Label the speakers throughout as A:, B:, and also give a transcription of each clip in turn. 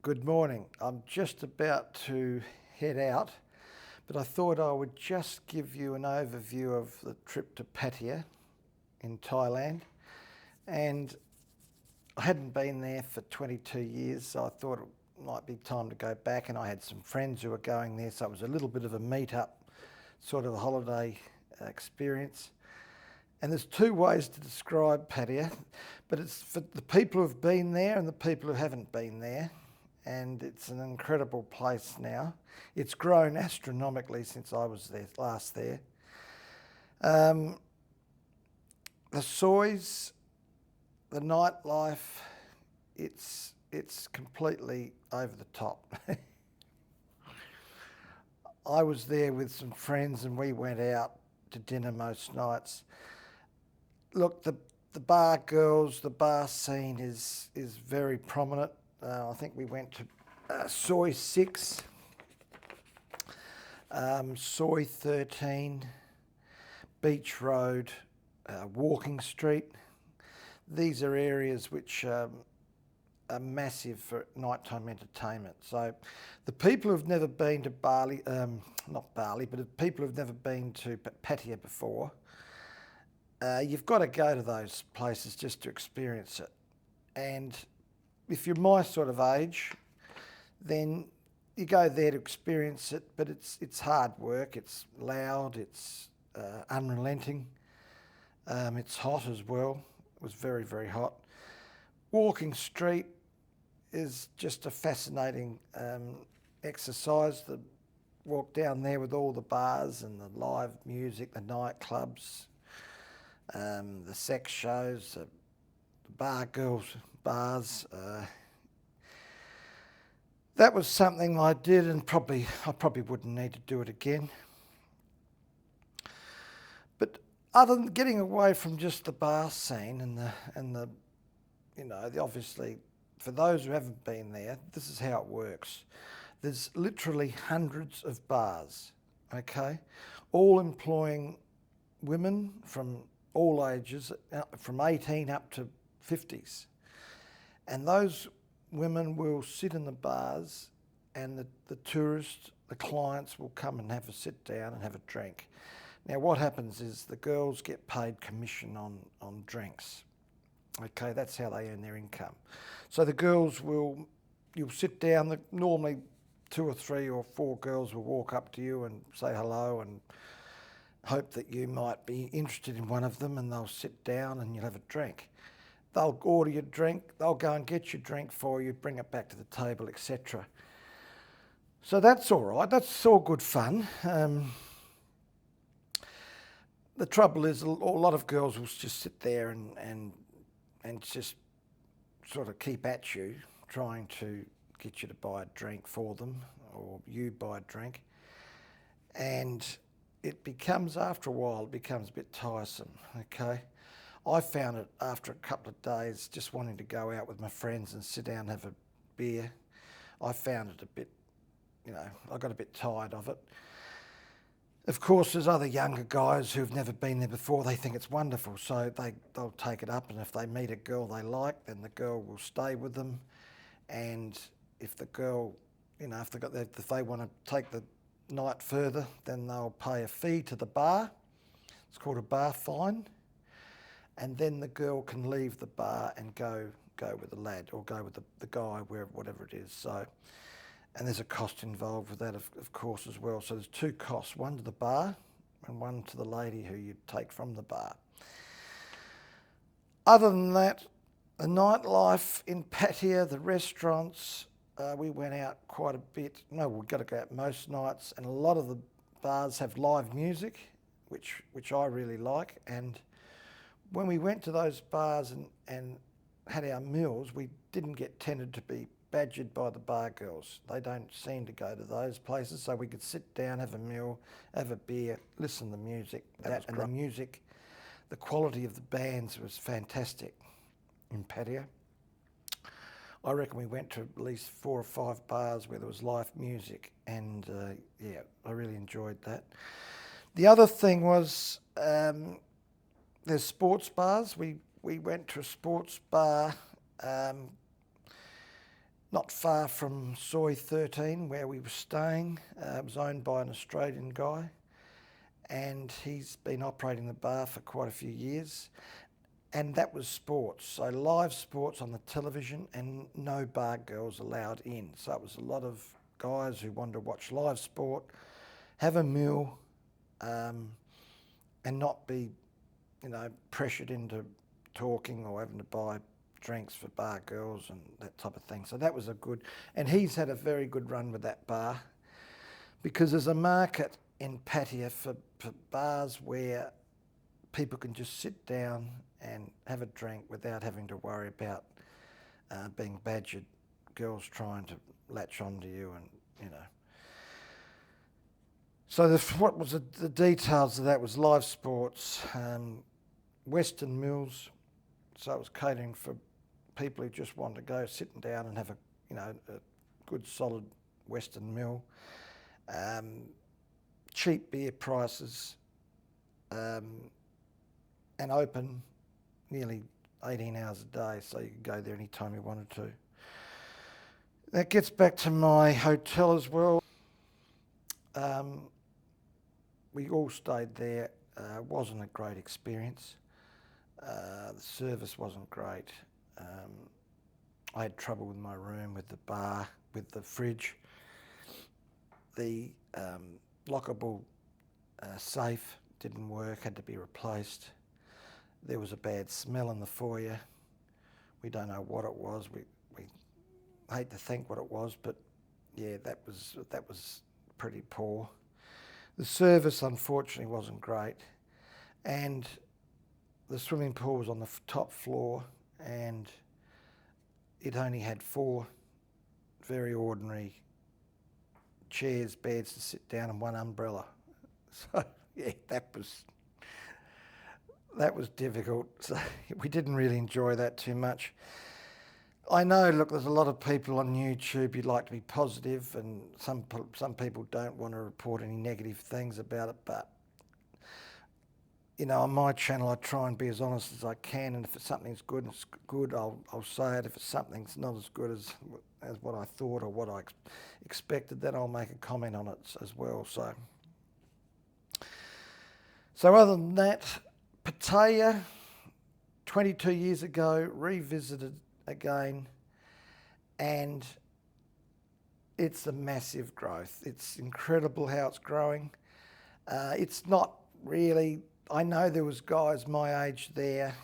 A: Good morning. I'm just about to head out, but I thought I would just give you an overview of the trip to Pattaya in Thailand. And I hadn't been there for 22 years, so I thought it might be time to go back. And I had some friends who were going there, so it was a little bit of a meet-up, sort of a holiday experience. And there's two ways to describe Pattaya, but it's for the people who've been there and the people who haven't been there. And it's an incredible place now. It's grown astronomically since I was there last there. The soys, the nightlife, it's completely over the top. I was there with some friends and we went out to dinner most nights. Look, the bar girls, the bar scene is very prominent. I think we went to Soy 6, Soy 13, Beach Road, Walking Street. These are areas which are massive for nighttime entertainment. So the people who've never been to Bali, not Bali, but people who've never been to Pattaya before, you've got to go to those places just to experience it. And if you're my sort of age, then you go there to experience it, but it's hard work, it's loud, it's unrelenting, it's hot as well. It was very, very hot. Walking street is just a fascinating exercise. The walk down there with all the bars and the live music, the nightclubs, the sex shows, the bar girls, bars. That was something I did, and I probably wouldn't need to do it again. But other than getting away from just the bar scene and the obviously for those who haven't been there, this is how it works. There's literally hundreds of bars, okay, all employing women from all ages, from 18 up to 50s. And those women will sit in the bars and the tourists, the clients will come and have a sit down and have a drink. Now what happens is the girls get paid commission on drinks. Okay, that's how they earn their income. So the girls you'll sit down, normally 2 or 3 or 4 girls will walk up to you and say hello and hope that you might be interested in one of them, and they'll sit down and you'll have a drink. They'll order your drink, they'll go and get your drink for you, bring it back to the table, etc. So that's all right, that's all good fun. The trouble is a lot of girls will just sit there and just sort of keep at you, trying to get you to buy a drink for them, or you buy a drink. And it becomes, after a while, it becomes a bit tiresome, okay? I found it after a couple of days, just wanting to go out with my friends and sit down and have a beer. I found it a bit, I got a bit tired of it. Of course, there's other younger guys who've never been there before. They think it's wonderful, so they'll take it up, and if they meet a girl they like, then the girl will stay with them. And if the girl, if they want to take the night further, then they'll pay a fee to the bar. It's called a bar fine. And then the girl can leave the bar and go with the lad, or go with the guy, whatever it is. So, and there's a cost involved with that, of course, as well. So there's 2 costs, one to the bar and one to the lady who you take from the bar. Other than that, the nightlife in Pattaya, the restaurants, we went out quite a bit. No, we've got to go out most nights, and a lot of the bars have live music, which I really like. And when we went to those bars and had our meals, we didn't get tended to be badgered by the bar girls. They don't seem to go to those places, so we could sit down, have a meal, have a beer, listen to music. The music, the quality of the bands was fantastic in Pattaya. I reckon we went to at least 4 or 5 bars where there was live music, and I really enjoyed that. The other thing was there's sports bars. We went to a sports bar not far from Soy 13 where we were staying. It was owned by an Australian guy, and he's been operating the bar for quite a few years. And that was sports, so live sports on the television and no bar girls allowed in. So it was a lot of guys who wanted to watch live sport, have a meal, and not be, pressured into talking or having to buy drinks for bar girls and that type of thing. So that was and he's had a very good run with that bar, because there's a market in Pattaya for bars where people can just sit down and have a drink without having to worry about being badgered, girls trying to latch onto you, and So the details of that was live sports, Western meals. So it was catering for people who just wanted to go sitting down and have a good solid Western meal. Cheap beer prices, and open nearly 18 hours a day, so you could go there anytime you wanted to. That gets back to my hotel as well. We all stayed there. It wasn't a great experience. The service wasn't great. I had trouble with my room, with the bar, with the fridge. The lockable safe didn't work, had to be replaced. There was a bad smell in the foyer. We don't know what it was. We hate to think what it was, but yeah, that was pretty poor. The service, unfortunately, wasn't great, and the swimming pool was on the top floor, and it only had 4 very ordinary chairs, beds to sit down, and 1 umbrella. So yeah, that was difficult. So we didn't really enjoy that too much. I know, look, there's a lot of people on YouTube who'd like to be positive, and some people don't want to report any negative things about it, but on my channel I try and be as honest as I can, and if something's good, it's good, I'll say it. If something's not as good as what I thought or what I expected, then I'll make a comment on it as well. So other than that, Pattaya, 22 years ago, revisited again, and it's a massive growth. It's incredible how it's growing. It's not really, I know there was guys my age there,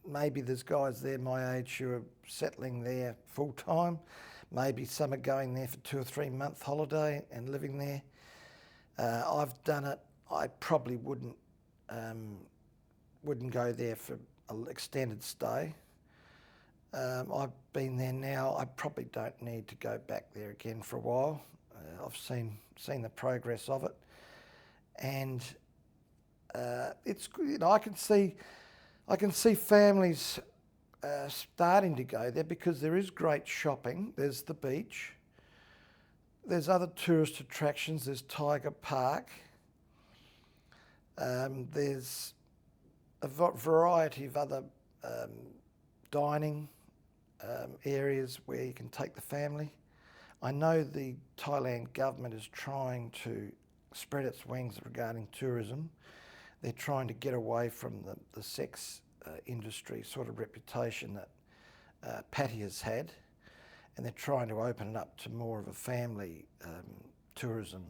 A: maybe there's guys there my age who are settling there full time, maybe some are going there for 2 or 3 month holiday and living there. I've done it. I probably wouldn't go there for an extended stay. I've been there now. I probably don't need to go back there again for a while. I've seen the progress of it, and it's good. I can see families starting to go there because there is great shopping. There's the beach. There's other tourist attractions. There's Tiger Park. There's a variety of other dining areas where you can take the family. I know the Thailand government is trying to spread its wings regarding tourism. They're trying to get away from the sex industry sort of reputation that Pattaya's had, and they're trying to open it up to more of a family tourism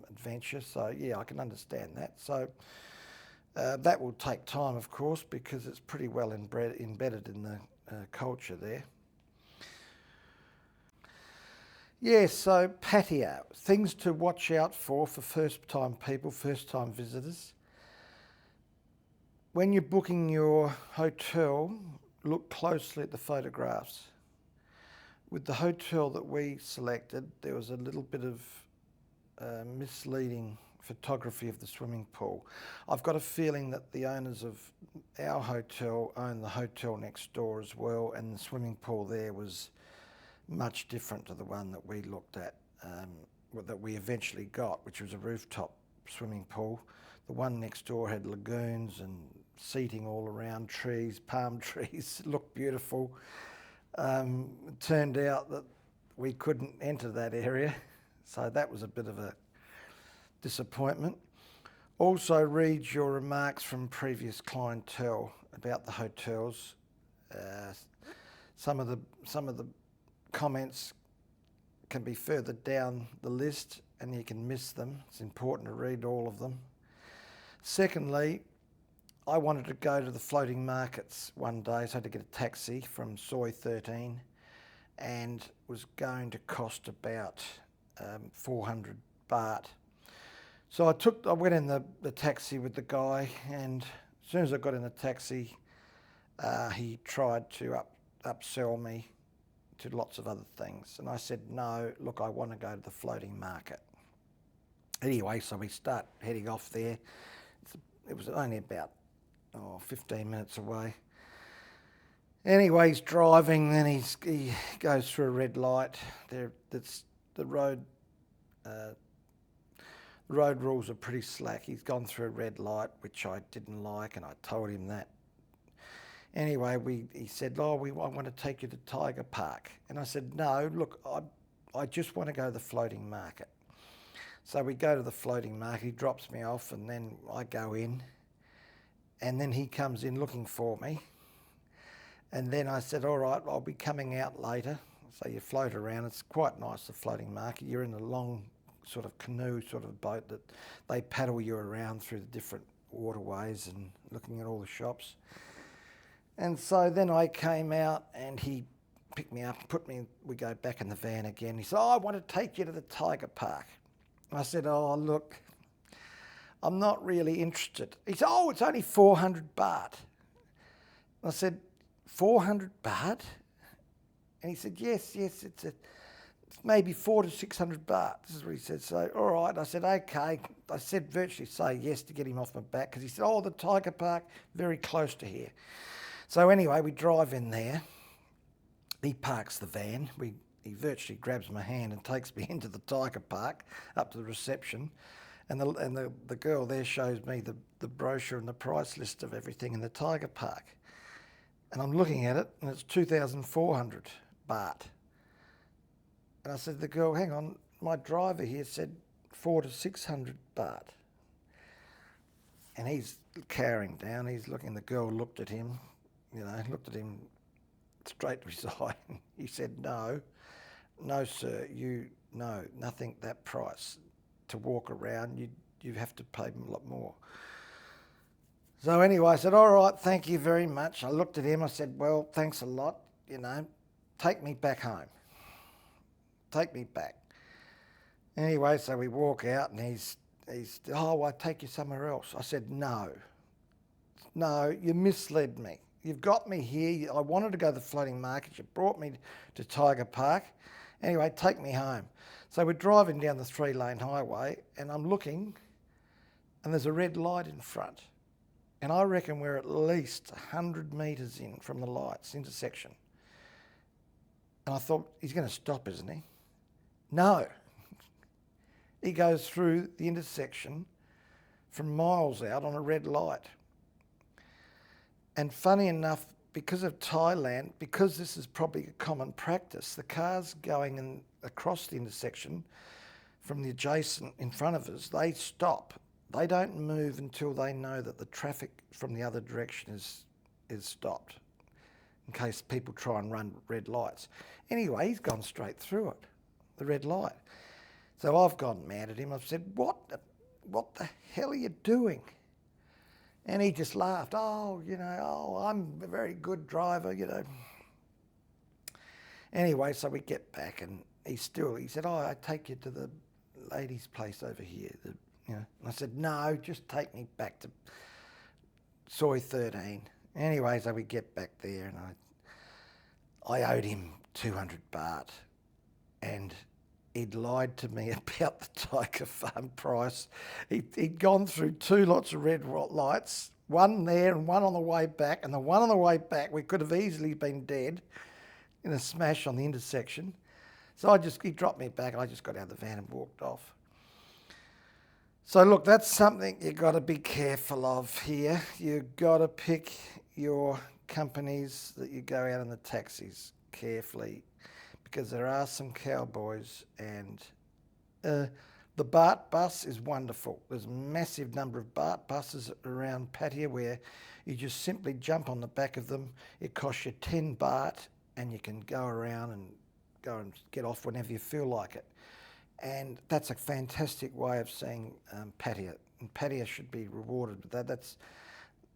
A: adventure. So yeah, I can understand that. So that will take time, of course, because it's pretty well embedded in the culture there. Yeah, so Pattaya, things to watch out for first-time people, first-time visitors. When you're booking your hotel, look closely at the photographs. With the hotel that we selected, there was a little bit of misleading photography of the swimming pool. I've got a feeling that the owners of our hotel own the hotel next door as well, and the swimming pool there was much different to the one that we looked at, that we eventually got, which was a rooftop swimming pool. The one next door had lagoons and seating all around, trees, palm trees. It looked beautiful. It turned out that we couldn't enter that area, so that was a bit of a disappointment. Also, read your remarks from previous clientele about the hotels. Uh, some of the comments can be further down the list, and you can miss them. It's important to read all of them. Secondly, I wanted to go to the floating markets one day, so I had to get a taxi from Soi 13, and it was going to cost about 400 baht. So I went in the taxi with the guy, and as soon as I got in the taxi, he tried to upsell me to lots of other things. And I said, no, look, I want to go to the floating market. Anyway, so we start heading off there. It was only about 15 minutes away. Anyway, he's driving, then he goes through a red light. That's the road. The road rules are pretty slack. He's gone through a red light, which I didn't like, and I told him that. Anyway, he said, I want to take you to Tiger Park. And I said, no, look, I just want to go to the floating market. So we go to the floating market, he drops me off, and then I go in, and then he comes in looking for me. And then I said, all right, I'll be coming out later. So you float around. It's quite nice, the floating market. You're in a long sort of canoe sort of boat that they paddle you around through the different waterways and looking at all the shops. And so then I came out, and he picked me up and we go back in the van again. He said, I want to take you to the Tiger Park. I said, oh, look, I'm not really interested. He said, oh, it's only 400 baht. I said, 400 baht? And he said, yes, it's maybe 400 to 600 baht. This is what he said. So, all right. I said, okay. I said virtually say yes to get him off my back, because he said, oh, the Tiger Park, very close to here. So anyway, we drive in there. He parks the van. He virtually grabs my hand and takes me into the Tiger Park, up to the reception. And the girl there shows me the brochure and the price list of everything in the Tiger Park. And I'm looking at it, and it's 2,400 baht. And I said to the girl, hang on, my driver here said 400 to 600 baht. And he's cowering down. He's looking. The girl looked at him, looked at him straight to his eye. He said, no, sir, nothing that price. To walk around, you have to pay a lot more. So anyway, I said, all right, thank you very much. I looked at him, I said, well, thanks a lot, take me back home. Take me back. Anyway, so we walk out, and he's I take you somewhere else. I said, no, you misled me. You've got me here. I wanted to go to the floating market. You brought me to Tiger Park. Anyway, take me home. So we're driving down the 3-lane highway, and I'm looking, and there's a red light in front. And I reckon we're at least 100 metres in from the lights intersection. And I thought, he's going to stop, isn't he? No. He goes through the intersection from miles out on a red light. And funny enough, because of Thailand, because this is probably a common practice, the cars going across the intersection from the adjacent in front of us, they stop. They don't move until they know that the traffic from the other direction is stopped, in case people try and run red lights. Anyway, he's gone straight through it, the red light. So I've gone mad at him. I've said, what the hell are you doing? And he just laughed. I'm a very good driver, Anyway, so we get back, and he said, I take you to the lady's place over here. And I said, no, just take me back to Soi 13. Anyway, so we get back there, and I owed him 200 baht, and he'd lied to me about the Tiger Farm price. He'd gone through 2 lots of red lights, one there and one on the way back, and the one on the way back, we could have easily been dead in a smash on the intersection. So he dropped me back, and I just got out of the van and walked off. So look, that's something you've got to be careful of here. You've got to pick your companies that you go out in the taxis. carefully, because there are some cowboys, and the BART bus is wonderful. There's a massive number of BART buses around Pattaya where you just simply jump on the back of them. It costs you 10 baht, and you can go around and go and get off whenever you feel like it. And that's a fantastic way of seeing Pattaya. And Pattaya should be rewarded with that.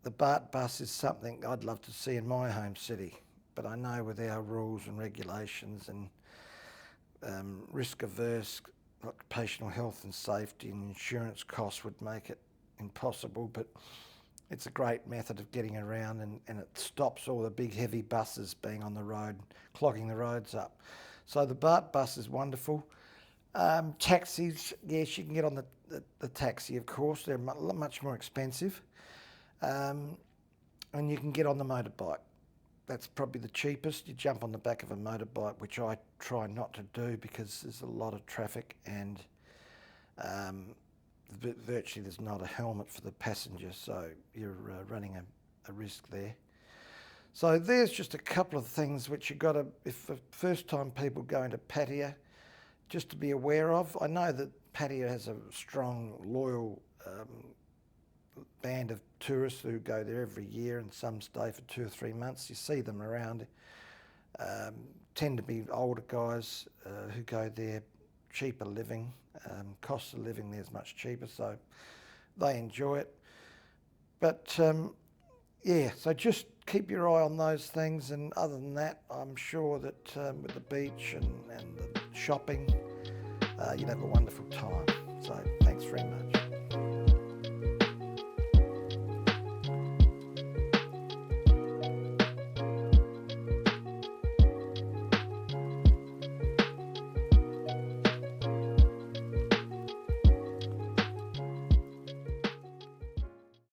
A: The BART bus is something I'd love to see in my home city. But I know with our rules and regulations and risk-averse occupational health and safety and insurance costs would make it impossible. But it's a great method of getting around, and it stops all the big heavy buses being on the road, clogging the roads up. So the BART bus is wonderful. Taxis, yes, you can get on the taxi, of course. They're much more expensive. And you can get on the motorbike. That's probably the cheapest. You jump on the back of a motorbike, which I try not to do because there's a lot of traffic, and virtually there's not a helmet for the passenger, so you're running a risk there. So there's just a couple of things which you've got to, if for first time people go into Pattaya, just to be aware of. I know that Pattaya has a strong, loyal band of tourists who go there every year, and some stay for 2 or 3 months. You see them around. Tend to be older guys who go there, cheaper living. Cost of living there is much cheaper, so they enjoy it. But yeah, so just keep your eye on those things, and other than that, I'm sure that with the beach and the shopping, you'll have a wonderful time. So thanks very much.